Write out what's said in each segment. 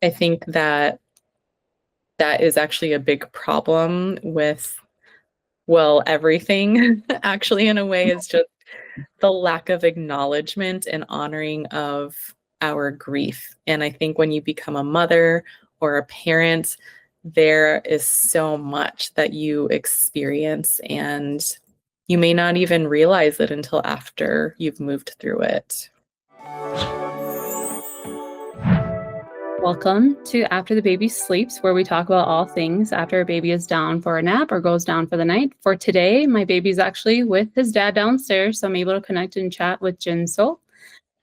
I think that is actually a big problem with, well, everything actually, in a way, is just the lack of acknowledgement and honoring of our grief. And I think when you become a mother or a parent, there is so much that you experience, and you may not even realize it until after you've moved through it. Welcome to After the Baby Sleeps, where we talk about all things after a baby is down for a nap or goes down for the night. For today, my baby's actually with his dad downstairs, so I'm able to connect and chat with Jin Sol.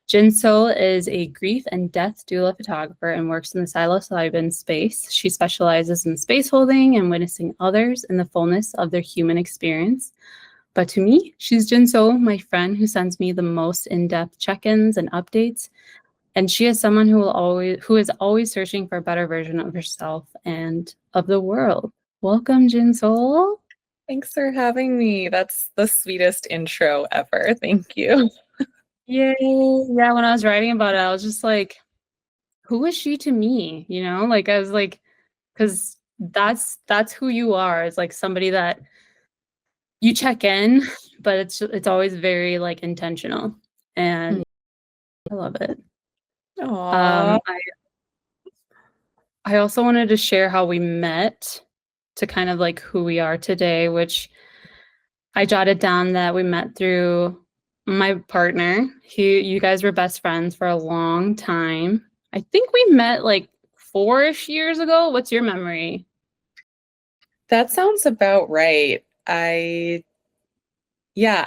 Jin Sol is a grief and death doula photographer and works in the psilocybin space. She specializes in space holding and witnessing others in the fullness of their human experience. But to me, she's Jin Sol, my friend who sends me the most in-depth check-ins and updates. And she is someone who is always searching for a better version of herself and of the world. Welcome, Jin Sol. Thanks for having me. That's the sweetest intro ever. Thank you. Yay. Yeah, when I was writing about it, I was just like, who is she to me? You know, like I was like, because that's who you are. It's like somebody that you check in, but it's always very like intentional. And I love it. I also wanted to share how we met to kind of like who we are today, which I jotted down that we met through my partner. You guys were best friends for a long time. I think we met like 4-ish years ago. What's your memory? That sounds about right. I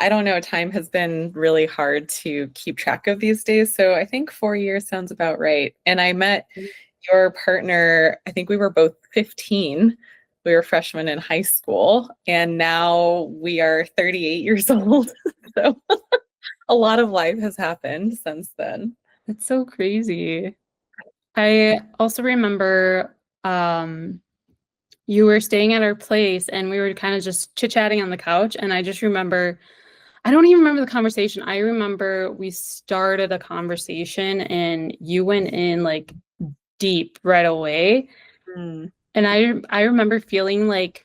don't know. Time has been really hard to keep track of these days. So I think 4 years sounds about right. And I met your partner, I think we were both 15. We were freshmen in high school, and now we are 38 years old. So a lot of life has happened since then. That's so crazy. I also remember you were staying at our place and we were kind of just chit-chatting on the couch. And I just remember, I don't even remember the conversation. I remember we started a conversation and you went in like deep right away. And I remember feeling like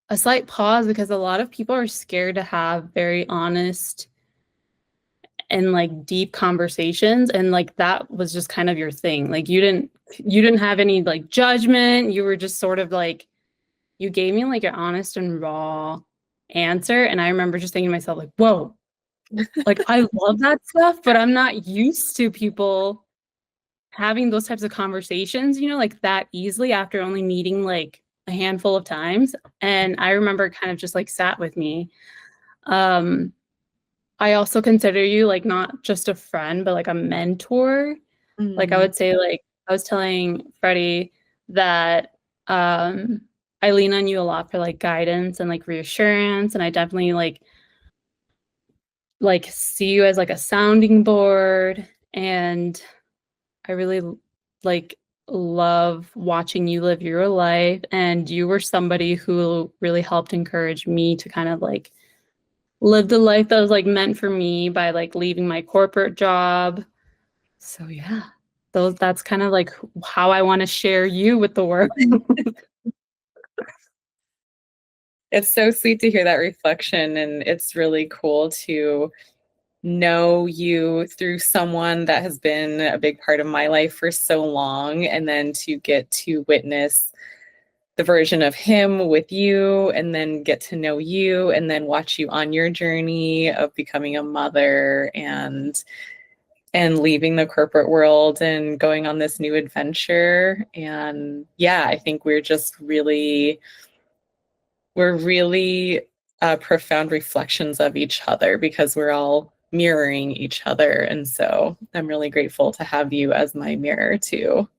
a slight pause because a lot of people are scared to have very honest and like deep conversations, and like that was just kind of your thing. Like you didn't have any like judgment. You were just sort of like, you gave me like an honest and raw answer, and I remember just thinking to myself like, whoa, like I love that stuff, but I'm not used to people having those types of conversations, you know, like that easily after only meeting like a handful of times. And I remember it kind of just like sat with me. I also consider you like not just a friend, but like a mentor. Like I would say, like I was telling Freddie that I lean on you a lot for like guidance and like reassurance, and I definitely like see you as like a sounding board, and I really like love watching you live your life. And you were somebody who really helped encourage me to kind of like live the life that was like meant for me by like leaving my corporate job. So yeah, that's kind of like how I want to share you with the world. It's so sweet to hear that reflection, and it's really cool to know you through someone that has been a big part of my life for so long, and then to get to witness the version of him with you, and then get to know you, and then watch you on your journey of becoming a mother and leaving the corporate world and going on this new adventure. And yeah, I think we're really profound reflections of each other, because we're all mirroring each other. And so I'm really grateful to have you as my mirror too.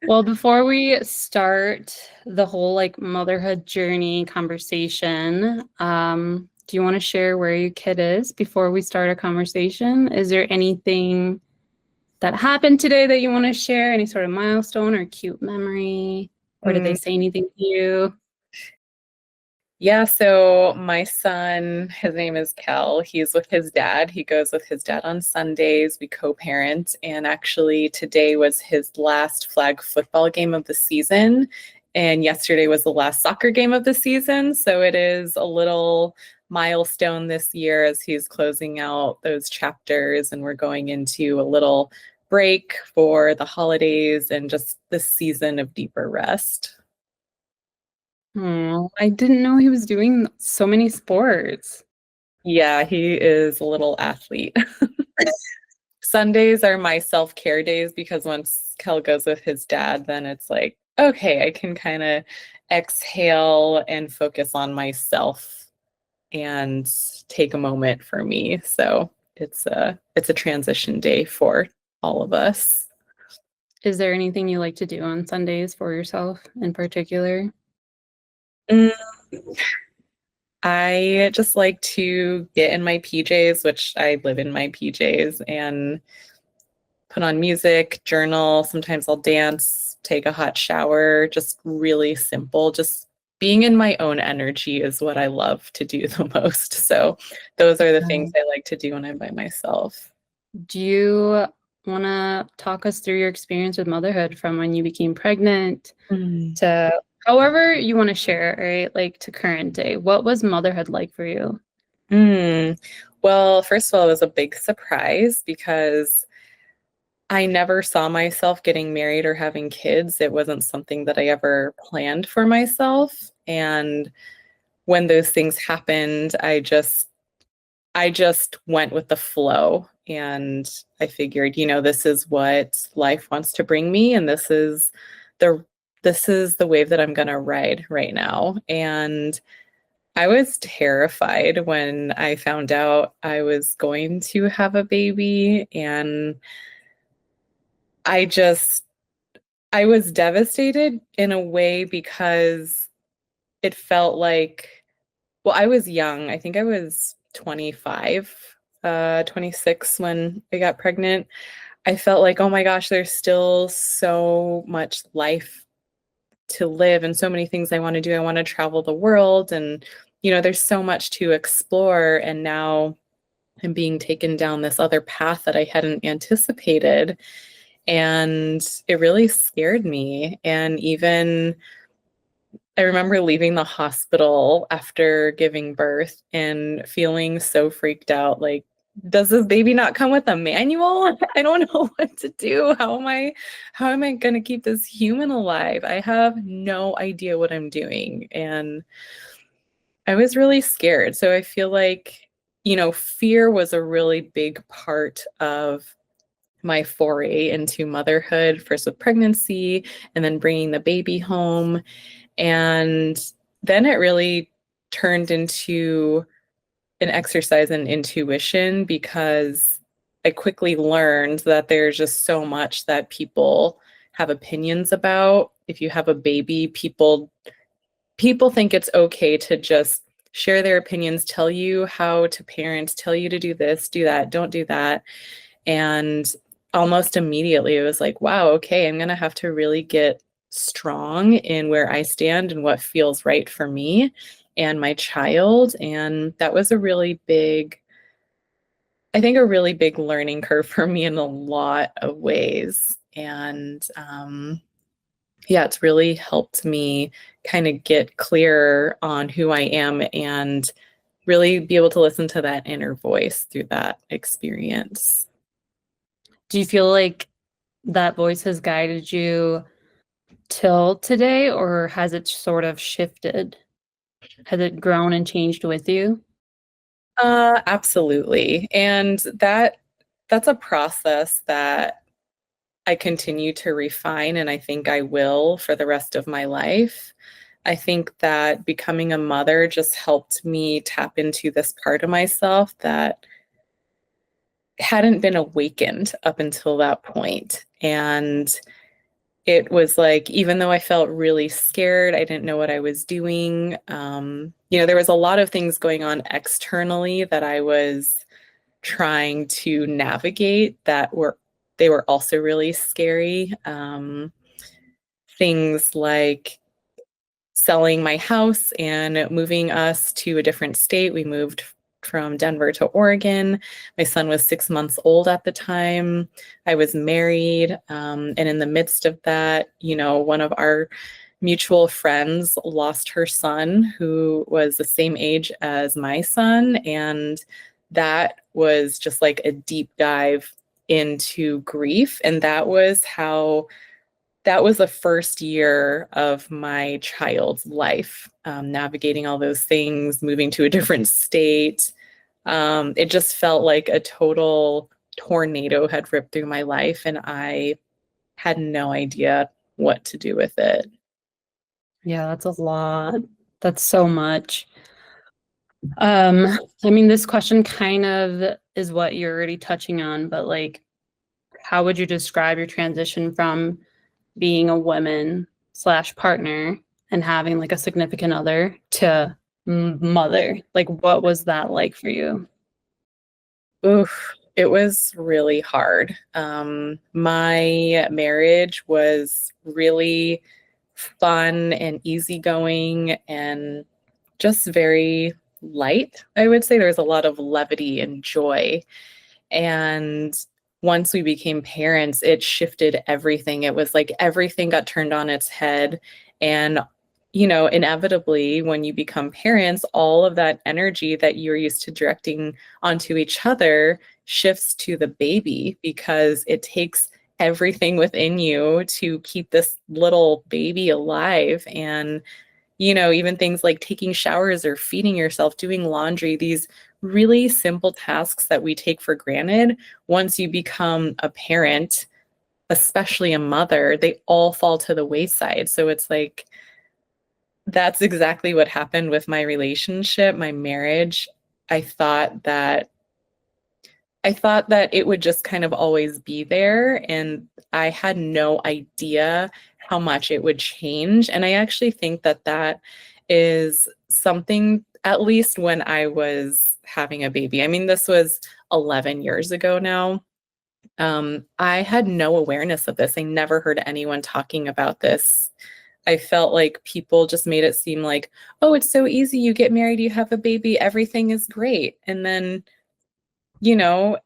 Well, before we start the whole like motherhood journey conversation, do you want to share where your kid is before we start our conversation? Is there anything that happened today that you want to share? Any sort of milestone or cute memory? Or did they say anything to you? Yeah, so my son, his name is Kel. He's with his dad. He goes with his dad on Sundays. We co-parent, and actually today was his last flag football game of the season, and yesterday was the last soccer game of the season. So it is a little milestone this year as he's closing out those chapters, and we're going into a little break for the holidays and just this season of deeper rest. Oh, I didn't know he was doing so many sports. Yeah, he is a little athlete. Sundays are my self-care days because once Kel goes with his dad, then it's like, okay, I can kind of exhale and focus on myself and take a moment for me. So it's a transition day for all of us. Is there anything you like to do on Sundays for yourself in particular? Mm, I just like to get in my PJs, which I live in my PJs, and put on music, journal. Sometimes I'll dance, take a hot shower, just really simple. Just being in my own energy is what I love to do the most. So those are the things I like to do when I'm by myself. Do you want to talk us through your experience with motherhood from when you became pregnant Mm. to however you want to share, right? Like to current day. What was motherhood like for you? Mm. Well, first of all, it was a big surprise because I never saw myself getting married or having kids. It wasn't something that I ever planned for myself. And when those things happened, I just went with the flow, and I figured, this is what life wants to bring me, and the this is the wave that I'm going to ride right now. And I was terrified when I found out I was going to have a baby, and I just I was devastated in a way because it felt like, well, I was young. I think I was 25, 26 when I got pregnant. I felt like, oh my gosh, there's still so much life to live and so many things I want to do. I want to travel the world, and there's so much to explore. And now I'm being taken down this other path that I hadn't anticipated. And it really scared me. And even I remember leaving the hospital after giving birth and feeling so freaked out, like, does this baby not come with a manual? I don't know what to do. How am I going to keep this human alive? I have no idea what I'm doing. And I was really scared. So I feel like, fear was a really big part of my foray into motherhood, first with pregnancy and then bringing the baby home. And then it really turned into an exercise in intuition because I quickly learned that there's just so much that people have opinions about. If you have a baby, people think it's okay to just share their opinions, tell you how to parent, tell you to do this, do that, don't do that. And almost immediately it was like, wow, okay, I'm going to have to really get strong in where I stand and what feels right for me and my child. And that was I think, a really big learning curve for me in a lot of ways. And yeah, it's really helped me kind of get clear on who I am and really be able to listen to that inner voice through that experience. Do you feel like that voice has guided you till today, or has it sort of shifted? Has it grown and changed with you? Absolutely. And that's a process that I continue to refine, and I think I will for the rest of my life. I think that becoming a mother just helped me tap into this part of myself that hadn't been awakened up until that point. And it was like, even though I felt really scared, I didn't know what I was doing. There was a lot of things going on externally that I was trying to navigate they were also really scary. Things like selling my house and moving us to a different state. We moved from Denver to Oregon. My son was 6 months old at the time. I was married. And in the midst of that, one of our mutual friends lost her son, who was the same age as my son. And that was just like a deep dive into grief. And that was the first year of my child's life, navigating all those things, moving to a different state. It just felt like a total tornado had ripped through my life, and I had no idea what to do with it. Yeah, that's a lot. That's so much. I mean, this question kind of is what you're already touching on, but like, how would you describe your transition from being a woman slash partner and having like a significant other to mother? Like, what was that like for you? Oof, it was really hard. My marriage was really fun and easygoing and just very light. I would say there was a lot of levity and joy. And once we became parents, it shifted everything. It was like everything got turned on its head. And, inevitably, when you become parents, all of that energy that you're used to directing onto each other shifts to the baby because it takes everything within you to keep this little baby alive. And even things like taking showers or feeding yourself, doing laundry, these really simple tasks that we take for granted, once you become a parent, especially a mother, they all fall to the wayside. So it's like, that's exactly what happened with my relationship, my marriage. I thought that I thought that it would just kind of always be there, and I had no idea how much it would change. And I actually think that that is something, at least when I was having a baby. I mean, this was 11 years ago now. I had no awareness of this. I never heard anyone talking about this. I felt like people just made it seem like, oh, it's so easy. You get married, you have a baby, everything is great. And then, you know,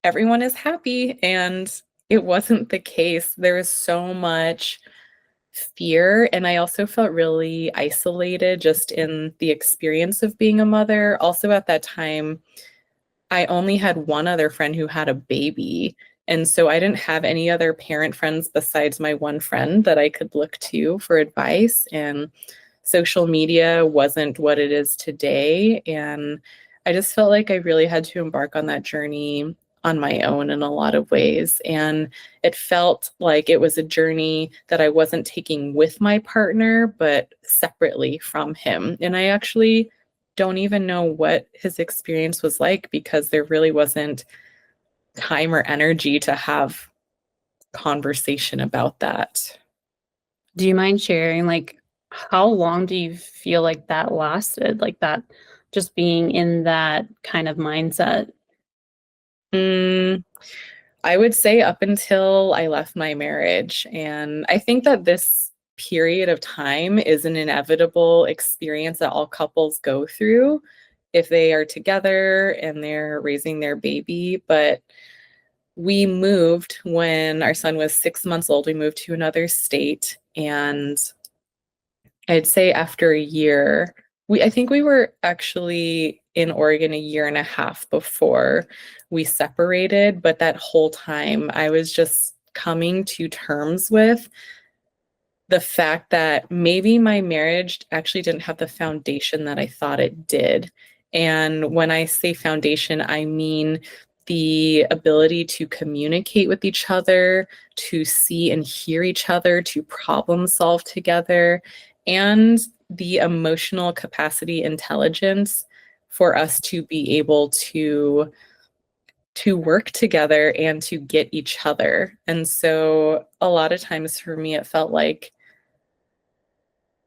everyone is happy, and it wasn't the case. There was so much fear, and I also felt really isolated just in the experience of being a mother. Also at that time, I only had one other friend who had a baby, and so I didn't have any other parent friends besides my one friend that I could look to for advice. And social media wasn't what it is today, and I just felt like I really had to embark on that journey on my own in a lot of ways. And it felt like it was a journey that I wasn't taking with my partner, but separately from him. And I actually don't even know what his experience was like, because there really wasn't time or energy to have conversation about that. Do you mind sharing, like, how long do you feel like that lasted? Like that, just being in that kind of mindset? Mm, I would say up until I left my marriage. And I think that this period of time is an inevitable experience that all couples go through if they are together and they're raising their baby. But we moved when our son was 6 months old. We moved to another state. And I'd say after a year, I think we were actually in Oregon a year and a half before we separated, but that whole time I was just coming to terms with the fact that maybe my marriage actually didn't have the foundation that I thought it did. And when I say foundation, I mean the ability to communicate with each other, to see and hear each other, to problem solve together, and the emotional capacity, intelligence for us to be able to work together and to get each other. And so a lot of times for me, it felt like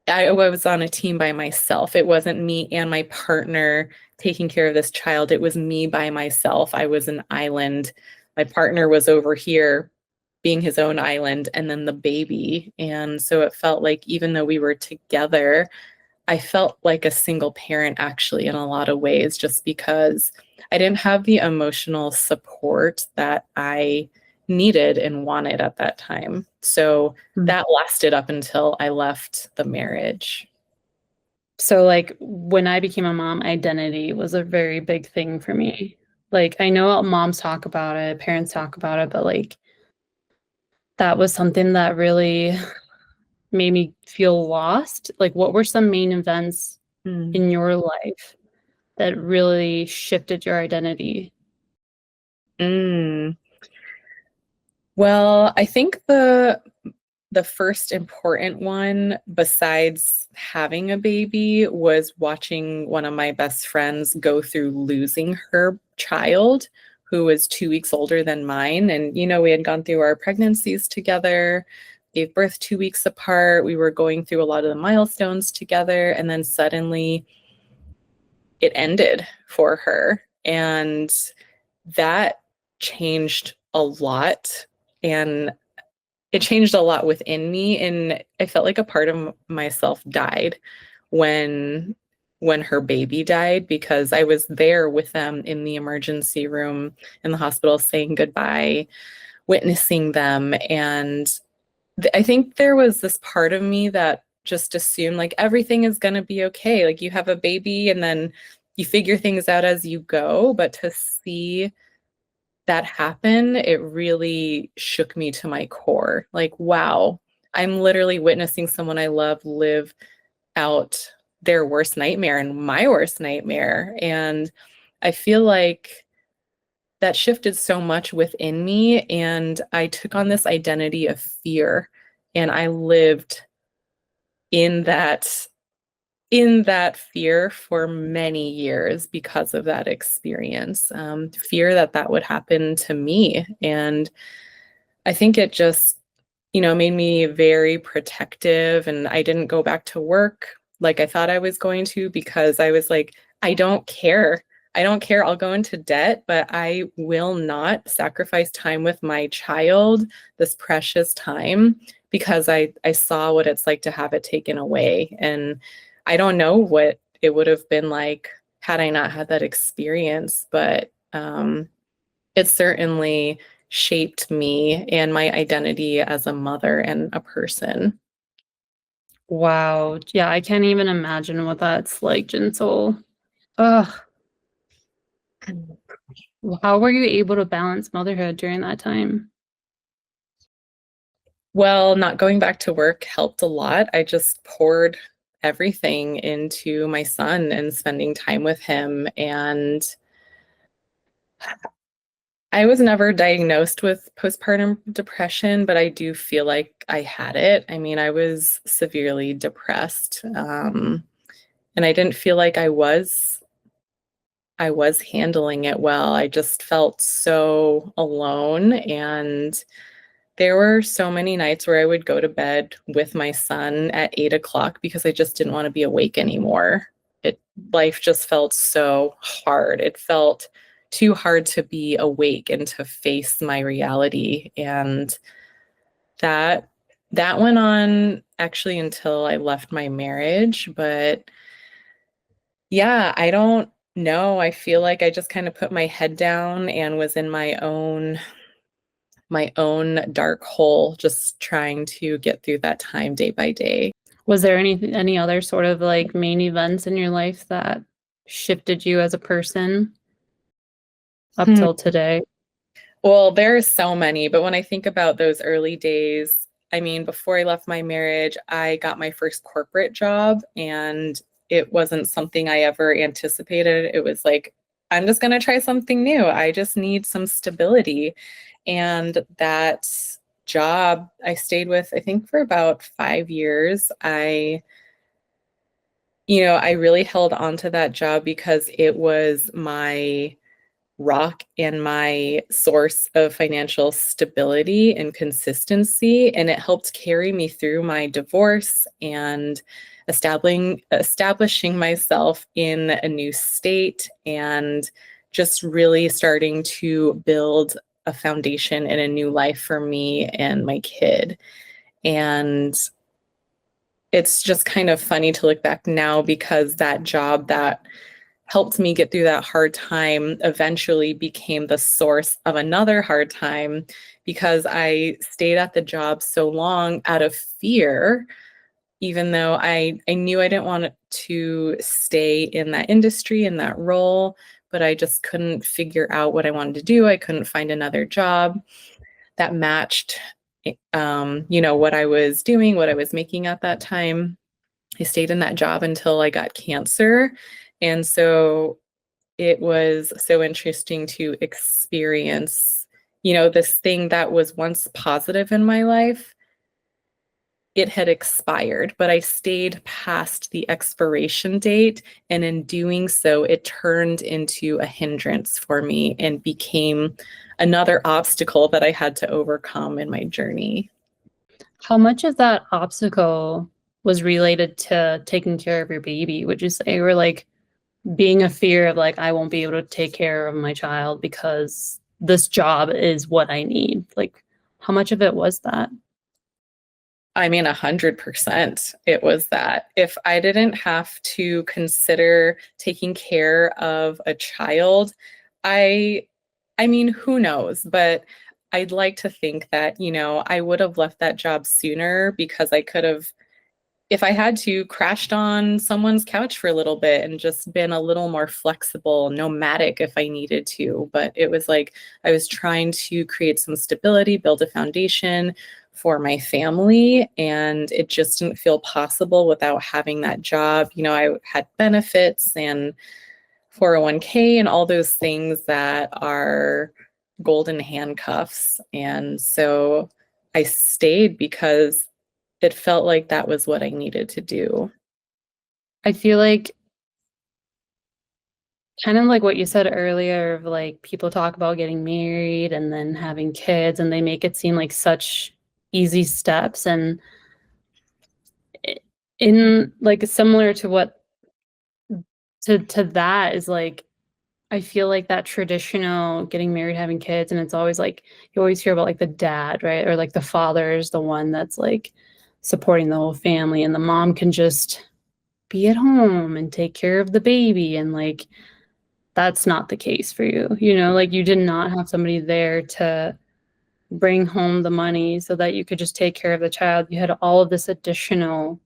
I was on a team by myself. It wasn't me and my partner taking care of this child. It was me by myself. I was an island. My partner was over here being his own island, and then the baby. And so it felt like even though we were together, I felt like a single parent actually in a lot of ways, just because I didn't have the emotional support that I needed and wanted at that time. So that lasted up until I left the marriage. So like when I became a mom, identity was a very big thing for me. Like I know moms talk about it, parents talk about it, but like that was something that really made me feel lost. Like what were some main events in your life that really shifted your identity? Well, I think the first important one, besides having a baby, was watching one of my best friends go through losing her child, who was 2 weeks older than mine. And, you know, we had gone through our pregnancies together, gave birth 2 weeks apart. We were going through a lot of the milestones together. And then suddenly it ended for her. And that changed a lot. And it changed a lot within me, and I felt like a part of myself died when her baby died, because I was there with them in the emergency room in the hospital saying goodbye, witnessing them. And I think there was this part of me that just assumed like everything is going to be okay. Like you have a baby and then you figure things out as you go, but to see that happen, it really shook me to my core. Like, wow, I'm literally witnessing someone I love live out their worst nightmare and my worst nightmare. And I feel like that shifted so much within me. And I took on this identity of fear, and I lived in that fear for many years because of that experience. Fear that that would happen to me. And I think it just, you know, made me very protective, and I didn't go back to work like I thought I was going to, because I was like, I don't care. I don't care. I'll go into debt, but I will not sacrifice time with my child, this precious time, because I saw what it's like to have it taken away. And I don't know what it would have been like had I not had that experience, but it certainly shaped me and my identity as a mother and a person. Wow. Yeah, I can't even imagine what that's like, Jin Sol. Ugh. How were you able to balance motherhood during that time? Well, not going back to work helped a lot. I just poured everything into my son and spending time with him. And I was never diagnosed with postpartum depression, but I do feel like I had it. I mean, I was severely depressed. And I didn't feel like I was handling it well. I just felt so alone. And there were so many nights where I would go to bed with my son at 8 o'clock because I just didn't want to be awake anymore. Life just felt so hard. It felt too hard to be awake and to face my reality. And that that went on actually until I left my marriage. But yeah, I don't know. I feel like I just kind of put my head down and was in my own dark hole, just trying to get through that time day by day. Was there any other sort of like main events in your life that shifted you as a person up Hmm. till today? Well, there's so many, but when I think about those early days, I mean, before I left my marriage, I got my first corporate job, and it wasn't something I ever anticipated. It was like, I'm just going to try something new. I just need some stability. And that job I stayed with, I think, for about 5 years. I really held on to that job because it was my rock and my source of financial stability and consistency. And it helped carry me through my divorce and establishing myself in a new state, and just really starting to build a foundation and a new life for me and my kid. And it's just kind of funny to look back now because that job that helped me get through that hard time eventually became the source of another hard time because I stayed at the job so long out of fear, even though I knew I didn't want to stay in that industry, in that role, but I just couldn't figure out what I wanted to do. I couldn't find another job that matched, what I was doing, what I was making at that time. I stayed in that job until I got cancer. And so it was so interesting to experience, this thing that was once positive in my life. It had expired, but I stayed past the expiration date. And in doing so, it turned into a hindrance for me and became another obstacle that I had to overcome in my journey. How much of that obstacle was related to taking care of your baby, would you say? Or like being a fear of like, I won't be able to take care of my child because this job is what I need. Like, how much of it was that? I mean, 100% it was that. If I didn't have to consider taking care of a child, I I mean, who knows? But I'd like to think that, I would have left that job sooner because I could have, if I had to, crashed on someone's couch for a little bit and just been a little more flexible, nomadic if I needed to. But it was like I was trying to create some stability, build a foundation for my family, and it just didn't feel possible without having that job. I had benefits and 401k and all those things that are golden handcuffs. And so I stayed because it felt like that was what I needed to do. I feel like kind of like what you said earlier of like people talk about getting married and then having kids and they make it seem like such easy steps and in like similar to what to that is like I feel like that traditional getting married, having kids, and it's always like you always hear about like the dad, right? Or like the father is the one that's like supporting the whole family, and the mom can just be at home and take care of the baby. And like that's not the case for you, like you did not have somebody there to bring home the money so that you could just take care of the child. You had all of this additional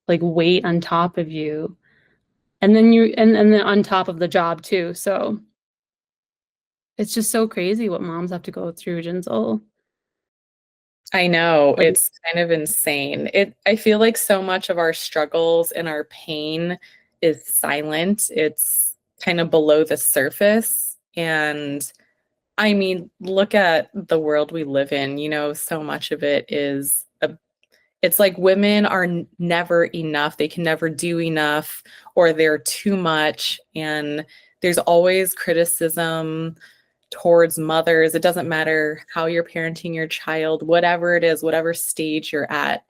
like weight on top of you. And then and then on top of the job too. So it's just so crazy what moms have to go through, Jin Sol. I know, Like, it's kind of insane. I feel like so much of our struggles and our pain is silent. It's kind of below the surface. And I mean, look at the world we live in, so much of it is it's like women are never enough. They can never do enough or they're too much. And there's always criticism towards mothers. It doesn't matter how you're parenting your child, whatever it is, whatever stage you're at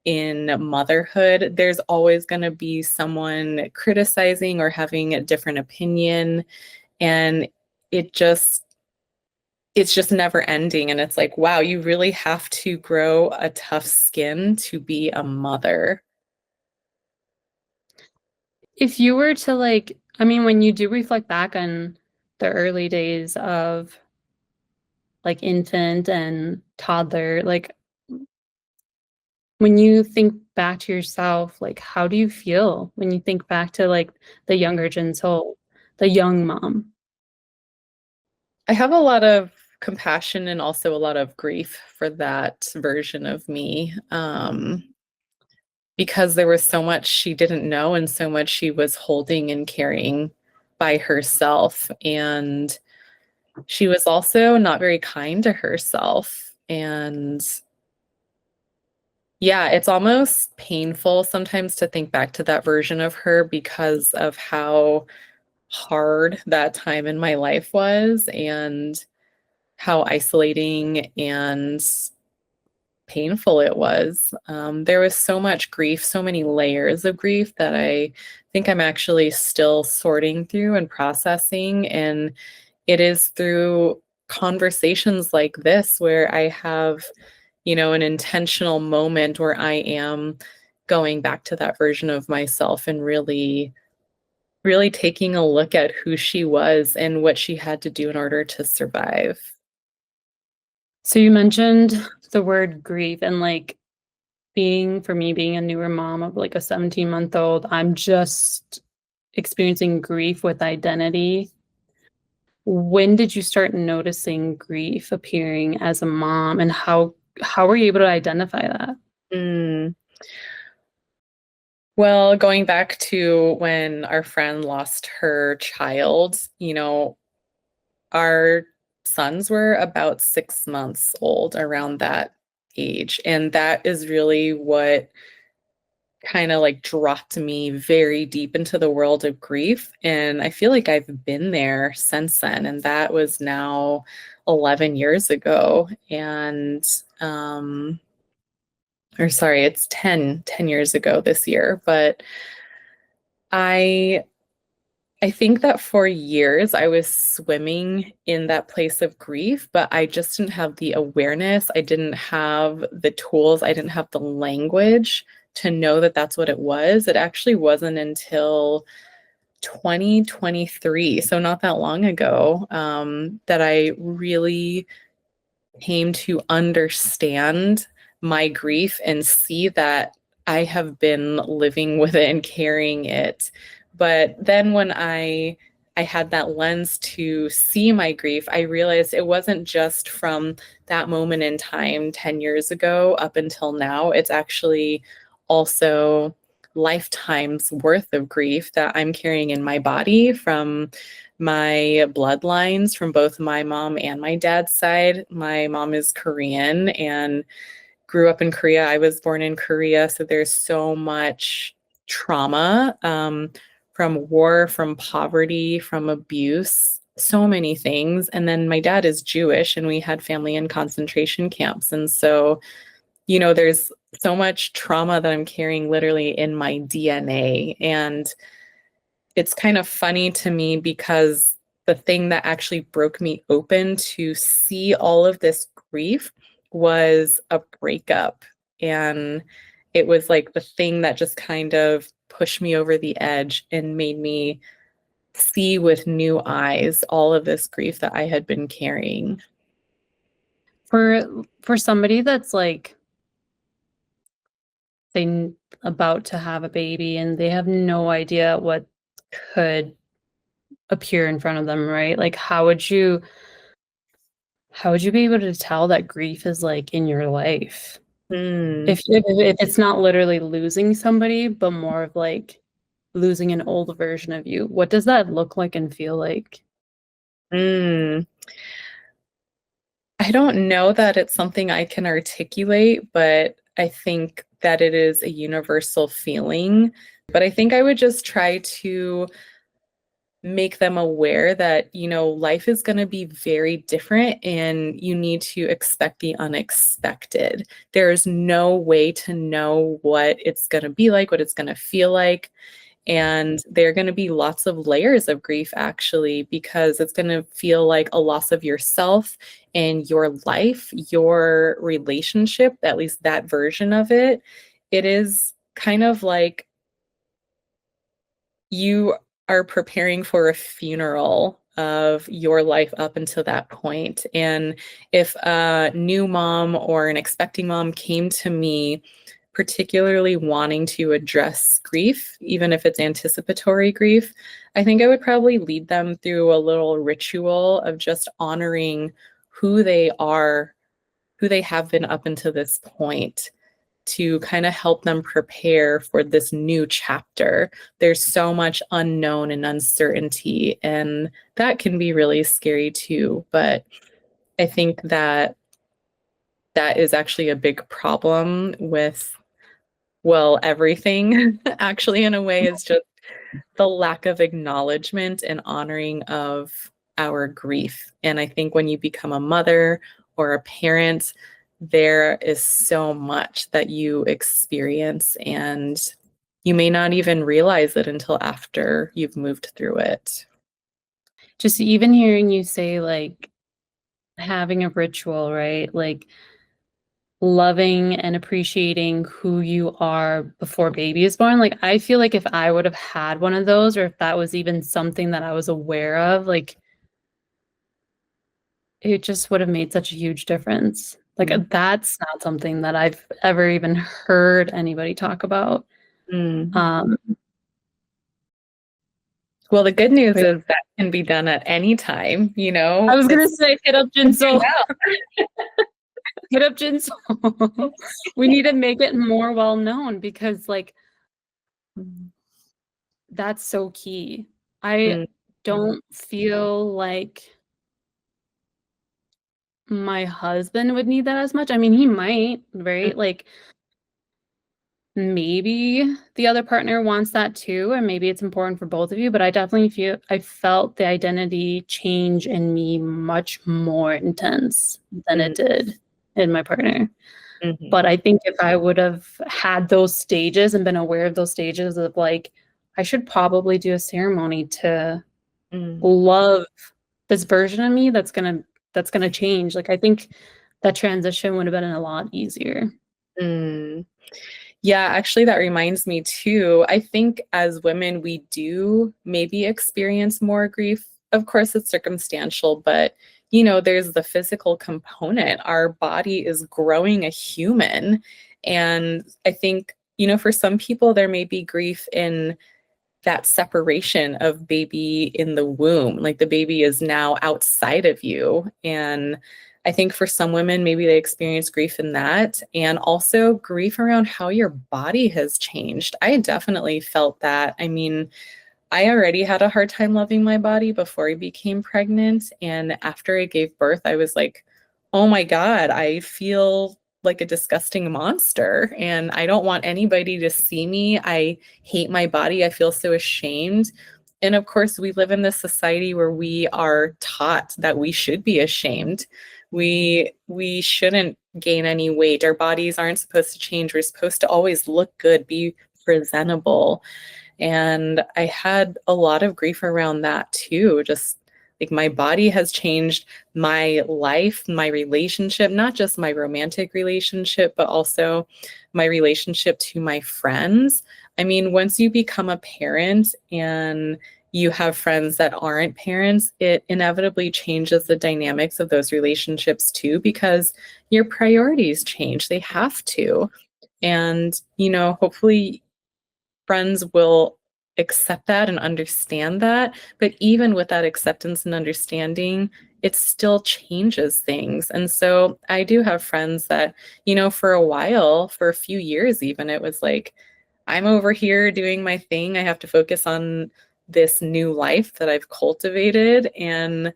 in motherhood, there's always going to be someone criticizing or having a different opinion. And it just it's just never ending. And it's like, wow, you really have to grow a tough skin to be a mother. if you were to like, I mean, when you do reflect back on the early days of like infant and toddler, like when you think back to yourself, like how do you feel when you think back to like the younger Jin Sol, the young mom? I have a lot of compassion and also a lot of grief for that version of me, because there was so much she didn't know and so much she was holding and carrying by herself. And she was also not very kind to herself. And yeah, it's almost painful sometimes to think back to that version of her because of how hard that time in my life was and how isolating and painful it was. There was so much grief, so many layers of grief that I think I'm actually still sorting through and processing. And it is through conversations like this where I have, an intentional moment where I am going back to that version of myself and really, really taking a look at who she was and what she had to do in order to survive. So you mentioned the word grief, and like for me being a newer mom of like a 17-month-old, I'm just experiencing grief with identity. When did you start noticing grief appearing as a mom, and how were you able to identify that? Mm. Well, going back to when our friend lost her child, our sons were about 6 months old around that age. And that is really what kind of like dropped me very deep into the world of grief. And I feel like I've been there since then. And that was now 11 years ago. And, or sorry, it's 10 years ago this year. But I I think that for years I was swimming in that place of grief, but I just didn't have the awareness. I didn't have the tools. I didn't have the language to know that that's what it was. It actually wasn't until 2023, so not that long ago, that I really came to understand my grief and see that I have been living with it and carrying it. But then when I had that lens to see my grief, I realized it wasn't just from that moment in time 10 years ago up until now. It's actually also lifetimes worth of grief that I'm carrying in my body from my bloodlines from both my mom and my dad's side. My mom is Korean and grew up in Korea. I was born in Korea, so there's so much trauma from war, from poverty, from abuse, so many things. And then my dad is Jewish, and we had family in concentration camps. And so, there's so much trauma that I'm carrying literally in my DNA. And it's kind of funny to me because the thing that actually broke me open to see all of this grief was a breakup. And it was like the thing that just kind of pushed me over the edge and made me see with new eyes all of this grief that I had been carrying. For somebody that's like they about to have a baby and they have no idea what could appear in front of them, right? Like how would you be able to tell that grief is like in your life? Mm, If it's not literally losing somebody, but more of like losing an old version of you, what does that look like and feel like? mm. I don't know that it's something I can articulate, but I think that it is a universal feeling. But I think I would just try to make them aware that, life is going to be very different and you need to expect the unexpected. There's no way to know what it's going to be like, what it's going to feel like. And there are going to be lots of layers of grief, actually, because it's going to feel like a loss of yourself and your life, your relationship, at least that version of it. It is kind of like you are preparing for a funeral of your life up until that point. And if a new mom or an expecting mom came to me particularly wanting to address grief, even if it's anticipatory grief, I think I would probably lead them through a little ritual of just honoring who they are, who they have been up until this point, to kind of help them prepare for this new chapter. There's so much unknown and uncertainty, and that can be really scary too. But I think that that is actually a big problem with, well, everything actually, in a way, is just the lack of acknowledgement and honoring of our grief. And I think when you become a mother or a parent, there is so much that you experience, and you may not even realize it until after you've moved through it. Just even hearing you say like having a ritual, right? Like loving and appreciating who you are before baby is born. Like I feel like if I would have had one of those, or if that was even something that I was aware of, like it just would have made such a huge difference. Like that's not something that I've ever even heard anybody talk about. Mm. Um, Well, the good news but is that can be done at any time, I was gonna it's say, hit up Jin can do Sol. now. Hit up Jin Sol. We need to make it more well known because, like, that's so key. I Mm, don't feel like my husband would need that as much. I mean, he might, mm, right? Like, maybe the other partner wants that too, and maybe it's important for both of you, but I felt the identity change in me much more intense than mm, it did in my partner. But mhm, I think if I would have had those stages and been aware of those stages of like, I should probably do a ceremony to mm, love this version of me that's gonna change. Like I think that transition would have been a lot easier. mm. Yeah, actually, that reminds me too. I think as women, we do maybe experience more grief. Of course, it's circumstantial, but there's the physical component. Our body is growing a human. And I think, for some people, there may be grief in that separation of baby in the womb. Like the baby is now outside of you. And I think for some women, maybe they experience grief in that and also grief around how your body has changed. I definitely felt that. I mean, I already had a hard time loving my body before I became pregnant. And after I gave birth, I was like, oh my God, I feel like a disgusting monster. And I don't want anybody to see me. I hate my body. I feel so ashamed. And of course, we live in this society where we are taught that we should be ashamed. We shouldn't gain any weight. Our bodies aren't supposed to change. We're supposed to always look good, be presentable. And I had a lot of grief around that too. Just like my body has changed, my life, my relationship, not just my romantic relationship, but also my relationship to my friends. I mean, once you become a parent and you have friends that aren't parents, it inevitably changes the dynamics of those relationships too, because your priorities change. They have to. And, hopefully friends will accept that and understand that. But even with that acceptance and understanding, it still changes things. And so I do have friends that, for a while, for a few years even, it was like, I'm over here doing my thing. I have to focus on this new life that I've cultivated and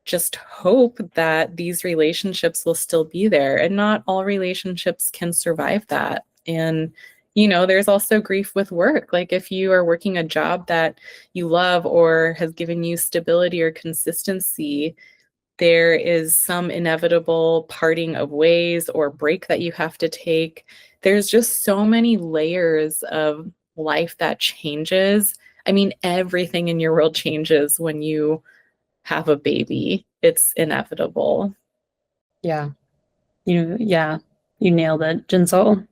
just hope that these relationships will still be there. And not all relationships can survive that. And, there's also grief with work. Like if you are working a job that you love or has given you stability or consistency, there is some inevitable parting of ways or break that you have to take. There's just so many layers of life that changes. I mean, everything in your world changes when you have a baby. It's inevitable. Yeah. Yeah, you nailed it, Jin Sol.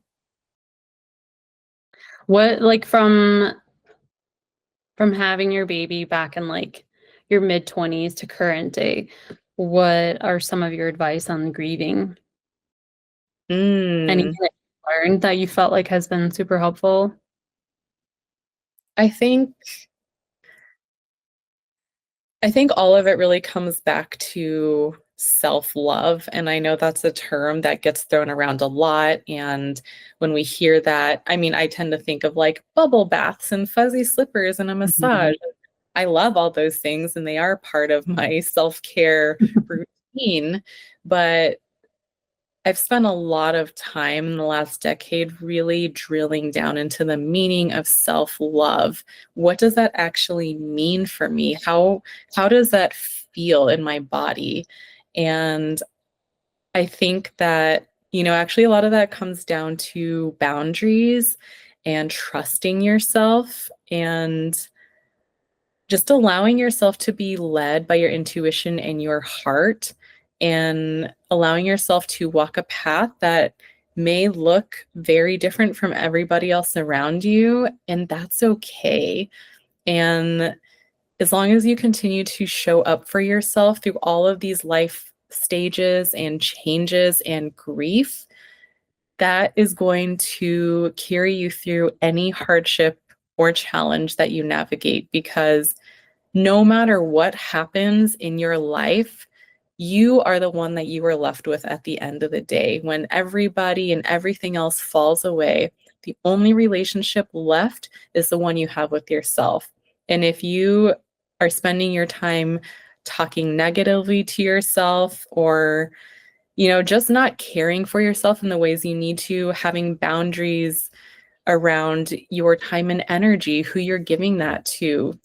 What like from having your baby back in like your mid 20s to current day, what are some of your advice on grieving? Anything Mm, that you learned that you felt like has been super helpful? I think I think all of it really comes back to self-love. And I know that's a term that gets thrown around a lot. And when we hear that, I mean, I tend to think of like bubble baths and fuzzy slippers and a massage. Mhm. I love all those things and they are part of my self-care routine. But I've spent a lot of time in the last decade really drilling down into the meaning of self-love. What does that actually mean for me? How does that feel in my body? And I think that, actually a lot of that comes down to boundaries and trusting yourself and just allowing yourself to be led by your intuition and your heart and allowing yourself to walk a path that may look very different from everybody else around you, and that's okay. And as long as you continue to show up for yourself through all of these life stages and changes and grief, that is going to carry you through any hardship or challenge that you navigate, because no matter what happens in your life, you are the one that you are left with at the end of the day. When everybody and everything else falls away, the only relationship left is the one you have with yourself. And if you are spending your time talking negatively to yourself, or just not caring for yourself in the ways you need to, having boundaries around your time and energy, who you're giving that to,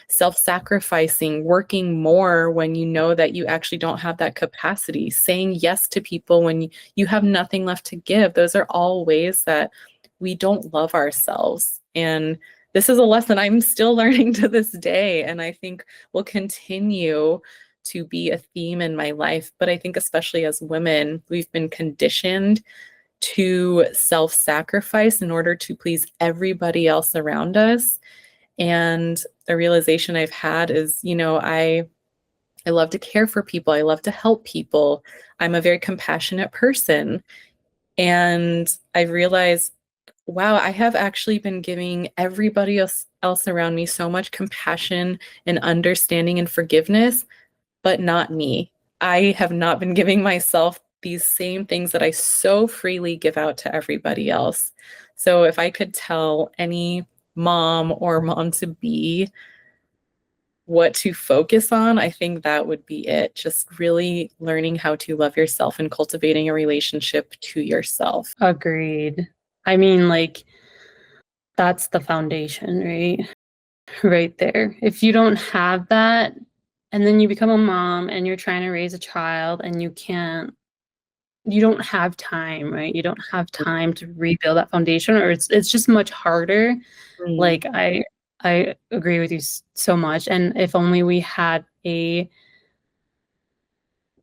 self-sacrificing, working more when you know that you actually don't have that capacity, saying yes to people when you have nothing left to give. Those are all ways that we don't love ourselves. And this is a lesson I'm still learning to this day, and I think will continue to be a theme in my life. But I think especially as women, we've been conditioned to self-sacrifice in order to please everybody else around us. And the realization I've had is, I love to care for people. I love to help people. I'm a very compassionate person. And I've realized, wow, I have actually been giving everybody else around me so much compassion and understanding and forgiveness, but not me. I have not been giving myself these same things that I so freely give out to everybody else. So if I could tell any mom or mom to be what to focus on, I think that would be it. Just really learning how to love yourself and cultivating a relationship to yourself. Agreed. I mean, like, that's the foundation, right? Right there. If you don't have that, and then you become a mom and you're trying to raise a child and you don't have time, right? You don't have time to rebuild that foundation, or it's just much harder. Mm. Like, I agree with you so much. And if only we had a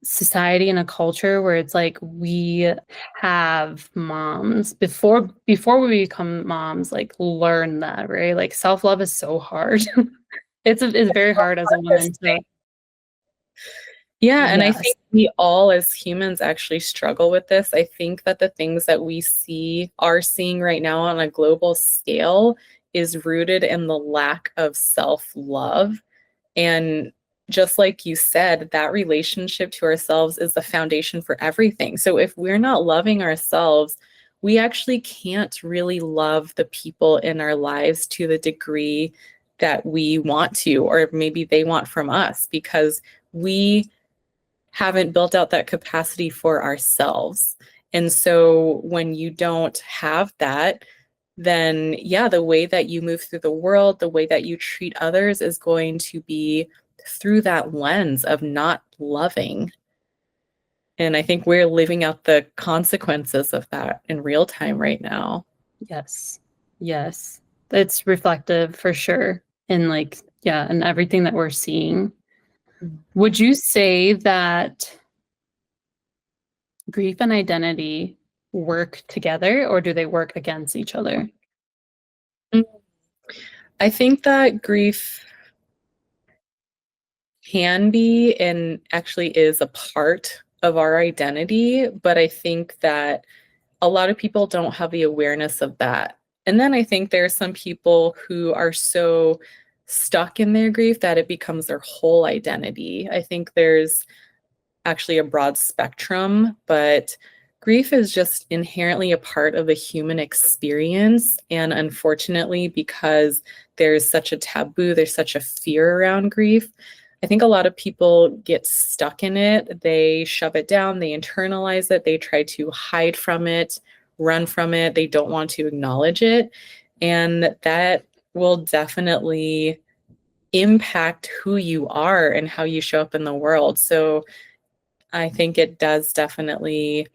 society and a culture where it's like we have moms before we become moms, like, learn that, right? Like, self-love is so hard. It's very hard as a woman to. Yeah, and I Yes. think we all as humans actually struggle with this. I think that the things that we are seeing right now on a global scale is rooted in the lack of self-love. And just like you said, that relationship to ourselves is the foundation for everything. So if we're not loving ourselves, we actually can't really love the people in our lives to the degree that we want to, or maybe they want from us, because we haven't built out that capacity for ourselves. And so when you don't have that, then yeah, the way that you move through the world, the way that you treat others is going to be through that lens of not loving. And I think we're living out the consequences of that in real time right now. Yes. Yes. It's reflective for sure in, like, yeah, and everything that we're seeing. Would you say that grief and identity work together, or do they work against each other? Mm. I think that grief can be and actually is a part of our identity, but I think that a lot of people don't have the awareness of that. And then I think there are some people who are so stuck in their grief that it becomes their whole identity. I think there's actually a broad spectrum, but grief is just inherently a part of the human experience. And unfortunately, because there's such a taboo, there's such a fear around grief, I think a lot of people get stuck in it. They shove it down, they internalize it, they try to hide from it, run from it, they don't want to acknowledge it. And that will definitely impact who you are and how you show up in the world. So I think it does definitely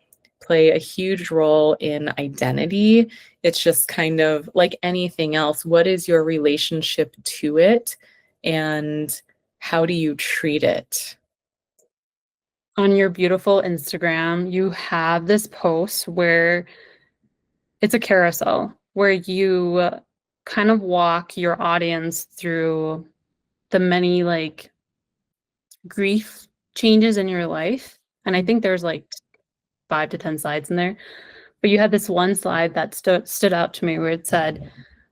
play a huge role in identity. It's just kind of like anything else. What is your relationship to it? And how do you treat it? on your beautiful Instagram, you have this post where it's a carousel where you kind of walk your audience through the many like grief changes in your life. And I think there's like 5 to 10 slides in there. But you had this one slide that stood out to me where it said,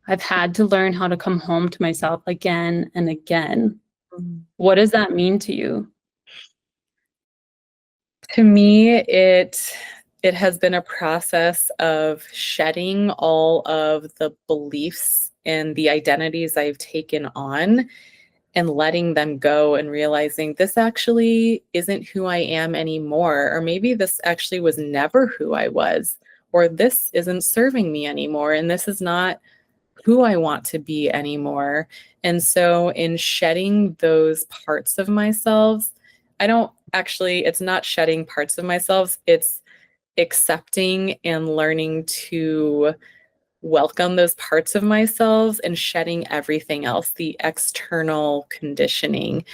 I've had to learn how to come home to myself again and again. Mhm. What does that mean to you? To me, it has been a process of shedding all of the beliefs and the identities I've taken on and letting them go and realizing this actually isn't who I am anymore. Or maybe this actually was never who I was, or this isn't serving me anymore. And this is not who I want to be anymore. And so, in shedding those parts of myself, I don't actually, it's not shedding parts of myself, it's accepting and learning to welcome those parts of myself and shedding everything else, the external conditioning.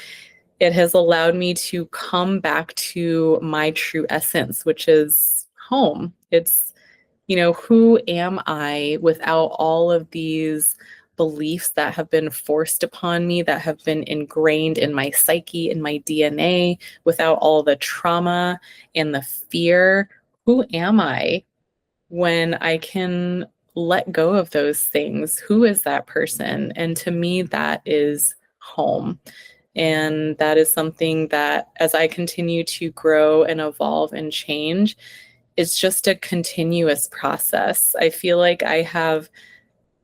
It has allowed me to come back to my true essence, which is home. It's, who am I without all of these beliefs that have been forced upon me, that have been ingrained in my psyche, in my DNA, without all the trauma and the fear? Who am I when I can let go of those things? Who is that person? And to me, that is home. And that is something that, as I continue to grow and evolve and change, it's just a continuous process. I feel like I have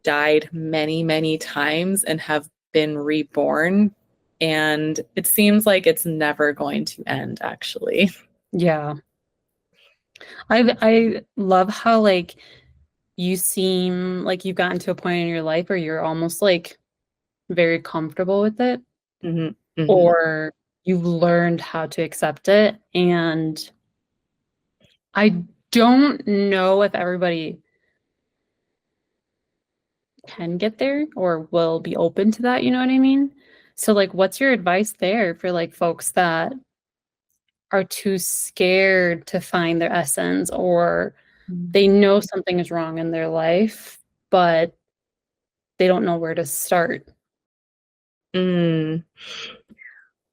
died many, many times and have been reborn. And it seems like it's never going to end, actually. Yeah. I love how like you seem like you've gotten to a point in your life where you're almost like very comfortable with it, Hmm. Hmm. or you've learned how to accept it. And I don't know if everybody can get there or will be open to that, you know what I mean? So like what's your advice there for like folks that are too scared to find their essence, or they know something is wrong in their life, but they don't know where to start? Mm.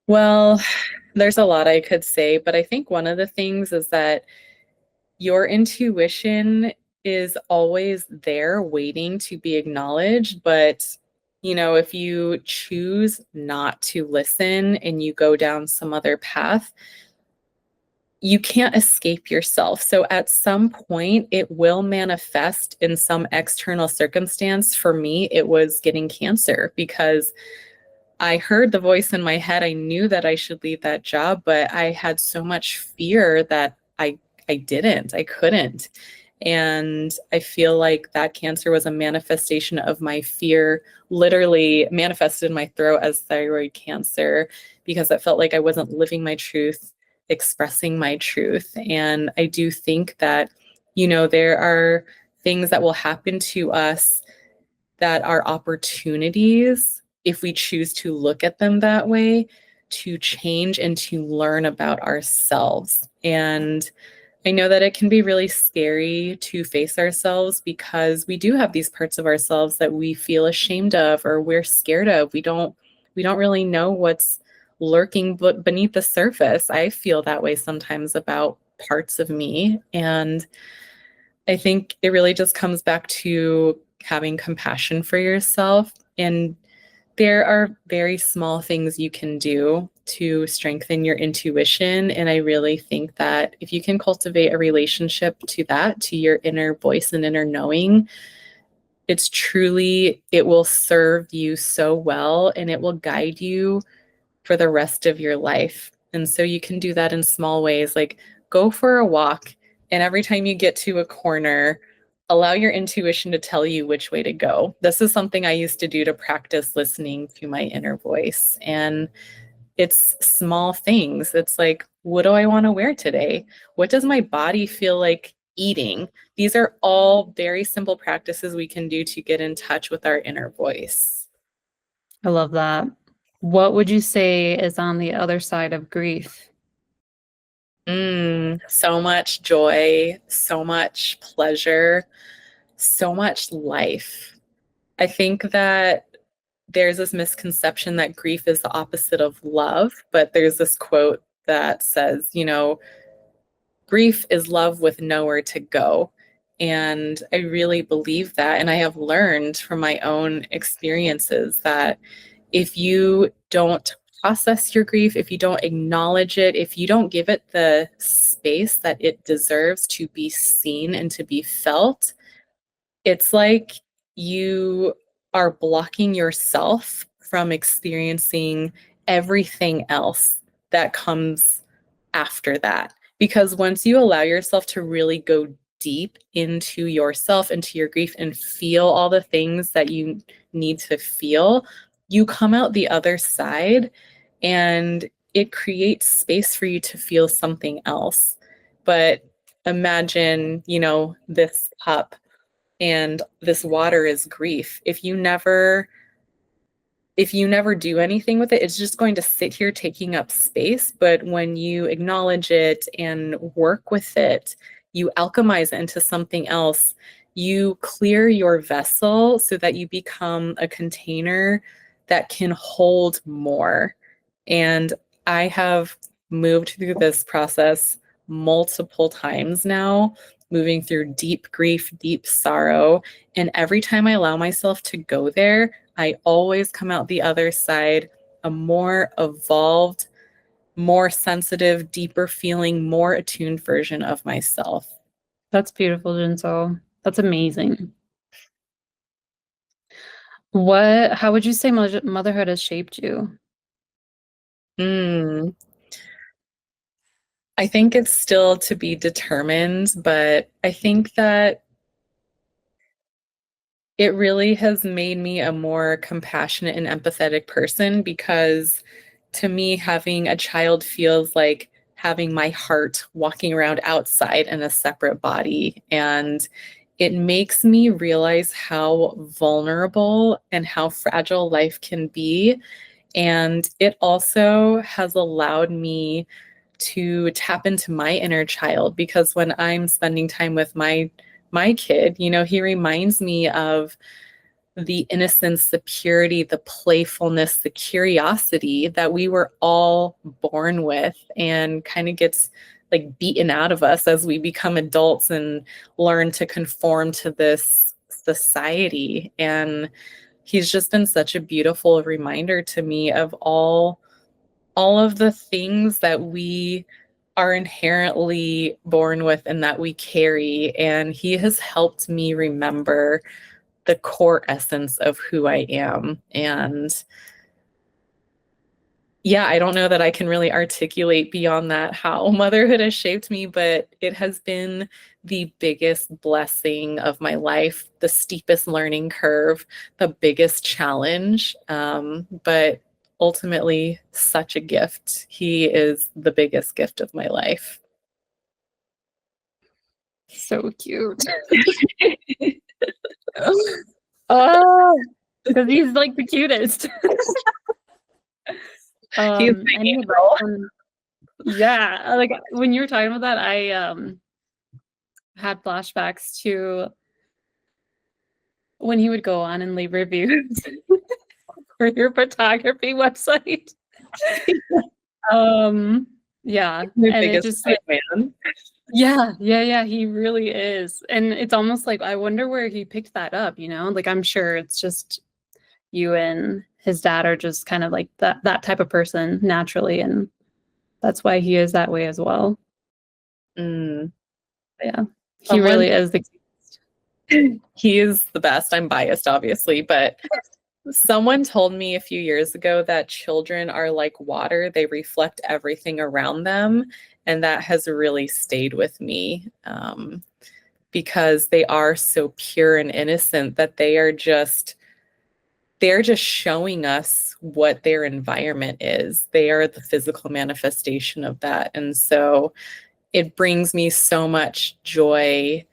Well, there's a lot I could say, but I think one of the things is that your intuition is always there waiting to be acknowledged. But, if you choose not to listen and you go down some other path, you can't escape yourself. So at some point, it will manifest in some external circumstance. For me, it was getting cancer because I heard the voice in my head. I knew that I should leave that job, but I had so much fear that I didn't. I couldn't. And I feel like that cancer was a manifestation of my fear, literally manifested in my throat as thyroid cancer, because it felt like I wasn't living my truth, expressing my truth. And I do think that, there are things that will happen to us that are opportunities, if we choose to look at them that way, to change and to learn about ourselves. And I know that it can be really scary to face ourselves because we do have these parts of ourselves that we feel ashamed of or we're scared of. We don't really know what's lurking beneath the surface. I feel that way sometimes about parts of me, and I think it really just comes back to having compassion for yourself. And there are very small things you can do to strengthen your intuition. And I really think that if you can cultivate a relationship to that, to your inner voice and inner knowing, it will serve you so well and it will guide you for the rest of your life. And so you can do that in small ways, like go for a walk. And every time you get to a corner, allow your intuition to tell you which way to go. This is something I used to do to practice listening to my inner voice. And it's small things. It's like, what do I want to wear today? What does my body feel like eating? These are all very simple practices we can do to get in touch with our inner voice. I love that. What would you say is on the other side of grief? So much joy, so much pleasure, so much life. I think that there's this misconception that grief is the opposite of love, but there's this quote that says, grief is love with nowhere to go. And I really believe that. And I have learned from my own experiences that if you don't process your grief, if you don't acknowledge it, if you don't give it the space that it deserves to be seen and to be felt, it's like you are blocking yourself from experiencing everything else that comes after that. Because once you allow yourself to really go deep into yourself, into your grief, and feel all the things that you need to feel, you come out the other side and it creates space for you to feel something else. But imagine, this cup and this water is grief. If you never do anything with it, it's just going to sit here taking up space. But when you acknowledge it and work with it, you alchemize it into something else. You clear your vessel so that you become a container that can hold more. And I have moved through this process multiple times now, moving through deep grief, deep sorrow. And every time I allow myself to go there, I always come out the other side a more evolved, more sensitive, deeper feeling, more attuned version of myself. That's beautiful, Jin Sol. That's amazing. How would you say motherhood has shaped you? Mm, I think it's still to be determined, but I think that it really has made me a more compassionate and empathetic person because to me, having a child feels like having my heart walking around outside in a separate body. And it makes me realize how vulnerable and how fragile life can be. And it also has allowed me to tap into my inner child because when I'm spending time with my kid, he reminds me of the innocence, the purity, the playfulness, the curiosity that we were all born with and kind of gets like beaten out of us as we become adults and learn to conform to this society. And he's just been such a beautiful reminder to me of all of the things that we are inherently born with and that we carry. And he has helped me remember the core essence of who I am. And yeah, I don't know that I can really articulate beyond that how motherhood has shaped me, but it has been the biggest blessing of my life, the steepest learning curve, the biggest challenge. But ultimately, such a gift. He is the biggest gift of my life. So cute. Oh, because he's like the cutest. He's my any angel. yeah, like when you were talking about that, I had flashbacks to when he would go on and leave reviews for your photography website. Yeah, My and it biggest just hype like man. yeah, he really is. And it's almost like I wonder where he picked that up, Like I'm sure it's just you and his dad are just kind of like that type of person naturally, and that's why he is that way as well. Mm. Yeah. He Someone really is the He is the best. I'm biased, obviously, but someone told me a few years ago that children are like water, they reflect everything around them. And that has really stayed with me because they are so pure and innocent that they're just showing us what their environment is. They are the physical manifestation of that. And so it brings me so much joy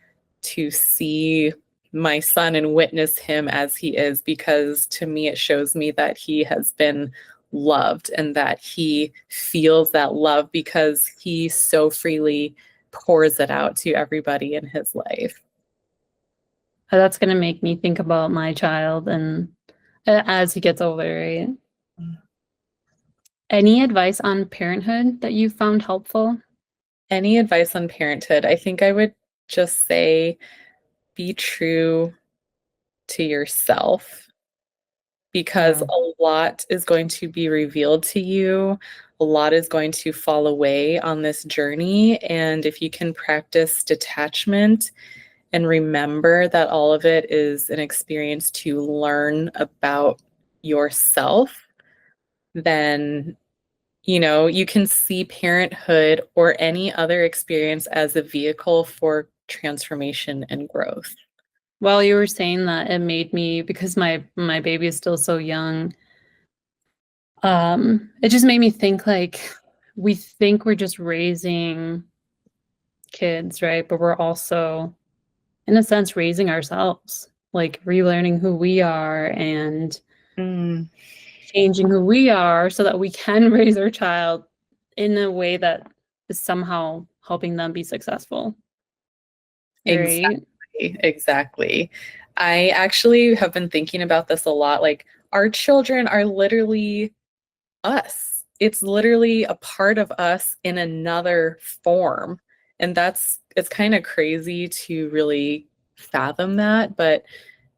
to see my son and witness him as he is, because to me, it shows me that he has been loved and that he feels that love because he so freely pours it out to everybody in his life. That's going to make me think about my child and as he gets older, right? Any advice on parenthood that you found helpful? Any advice on parenthood? I think I would just say be true to yourself, because a lot is going to be revealed to you. A lot is going to fall away on this journey. And if you can practice detachment and remember that all of it is an experience to learn about yourself, then, you know, you can see parenthood or any other experience as a vehicle for transformation and growth. While you were saying that, it made me, because my baby is still so young, it just made me think, like, we think we're just raising kids, right? But we're also, in a sense, raising ourselves, like relearning who we are and changing who we are so that we can raise our child in a way that is somehow helping them be successful. Right? Exactly. I actually have been thinking about this a lot. Like, our children are literally us. It's literally a part of us in another form. And it's kind of crazy to really fathom that, but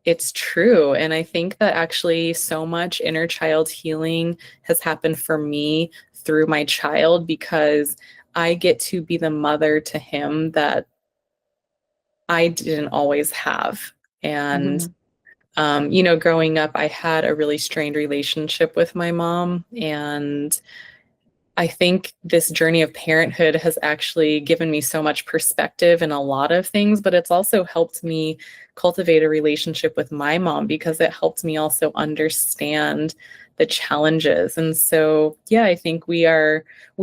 it's true. And I think that actually so much inner child healing has happened for me through my child, because I get to be the mother to him that I didn't always have. And, you know, growing up, I had a really strained relationship with my mom. And I think this journey of parenthood has actually given me so much perspective in a lot of things, but it's also helped me cultivate a relationship with my mom, because it helped me also understand the challenges. And so, yeah, I think we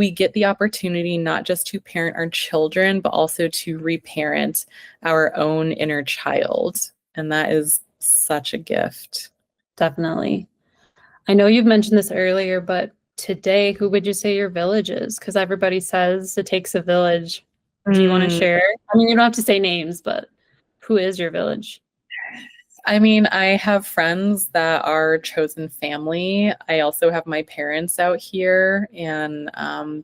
get the opportunity not just to parent our children, but also to reparent our own inner child. And that is such a gift. Definitely. I know you've mentioned this earlier, but today, who would you say your village is? Because everybody says it takes a village. Do you want to share? I mean, you don't have to say names, but who is your village? I mean, I have friends that are chosen family. I also have my parents out here, and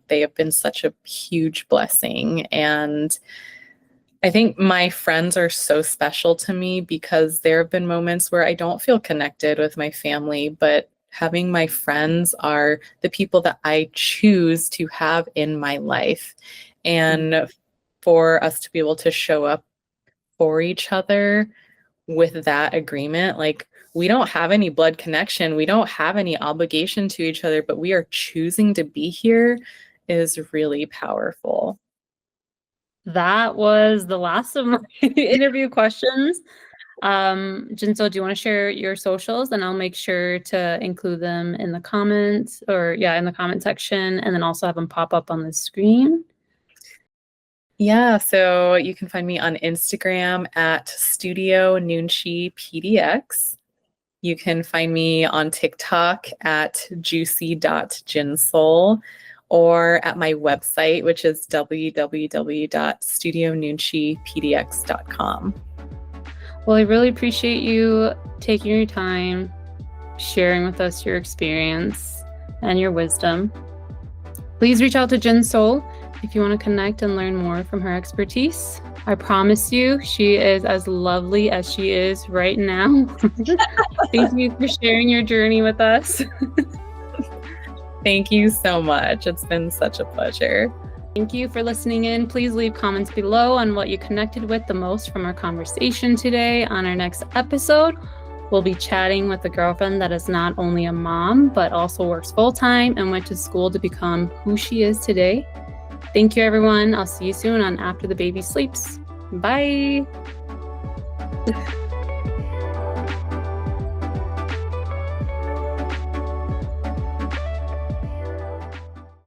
they have been such a huge blessing. And I think my friends are so special to me because there have been moments where I don't feel connected with my family, but having my friends are the people that I choose to have in my life. And for us to be able to show up for each other with that agreement, like, we don't have any blood connection, we don't have any obligation to each other, but we are choosing to be here, is really powerful. That was the last of my interview questions. Jin Sol, do you want to share your socials? And I'll make sure to include them in the comments, or in the comment section, and then also have them pop up on the screen. Yeah, so you can find me on Instagram at Studionunchi PDX. You can find me on TikTok at juicy.jinsol, or at my website, which is www.studionunchipdx.com. Well, I really appreciate you taking your time, sharing with us your experience and your wisdom. Please reach out to Jin Sol if you want to connect and learn more from her expertise. I promise you, she is as lovely as she is right now. Thank you for sharing your journey with us. Thank you so much. It's been such a pleasure. Thank you for listening in. Please leave comments below on what you connected with the most from our conversation today. On our next episode, we'll be chatting with a girlfriend that is not only a mom, but also works full-time and went to school to become who she is today. Thank you, everyone. I'll see you soon on After the Baby Sleeps. Bye.